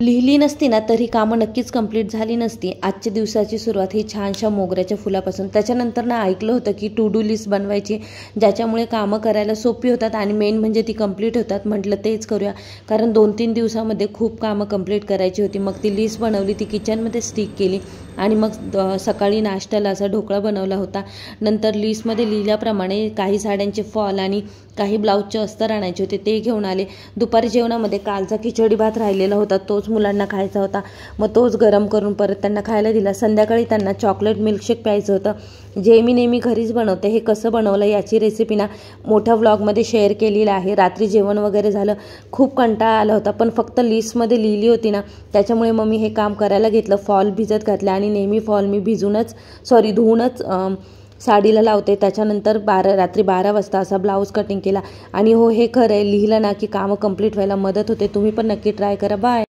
लिहिली नसती ना तरी कामं नक्कीच कंप्लीट झाली नसती. आजच्या दिवसाची सुरुवात ही छानशा मोगऱ्याच्या फुलापासून. त्याच्यानंतर ना ऐकलं होतं की टू डू लिस्ट बनवायची, ज्याच्यामुळे कामं करायला सोपी होतात आणि मेन म्हणजे ती कंप्लीट होतात. म्हटलं तेच करूया, कारण 2-3 दिवसामध्ये खूप कामं कंप्लीट करायची होती. मग ती लिस्ट बनवली, ती किचनमध्ये स्टिक केली आणि मग सकाळी नाश्त्याला असा ढोकळा बनवला होता. नंतर लिस्टमध्ये लिहिल्याप्रमाणे काही साड्यांचे फॉल आणि काही ब्लाऊजचे अस्तर आणायचे होते, ते घेऊन आले. दुपारी जेवणामध्ये कालचा खिचडी भात राहिलेला होता, तोच मुलांना खायचा होता. मग तोच गरम करून परत त्यांना खायला दिला. संध्याकाळी त्यांना चॉकलेट मिल्कशेक प्यायचं होतं, जे मी नेहमी घरीच बनवते. हे कसं बनवलं याची रेसिपी ना मोठ्या व्लॉगमध्ये शेअर केलेली आहे. रात्री जेवण वगैरे झालं, खूप कंटाळा आला होता, पण फक्त लिस्टमध्ये लिहिली होती ना, त्याच्यामुळे मग मी हे काम करायला घेतलं. फॉल भिजत घातले आणि नेहमी फॉल मी धुवूनच साडीला लावते. त्याच्यानंतर रात्री 12 वाजता असा ब्लाऊज कटिंग केला. आणि हो, हे खरं आहे, लिहिलं ना की कामं कंप्लीट व्हायला मदत होते. तुम्ही पण नक्की ट्राय करा. बाय.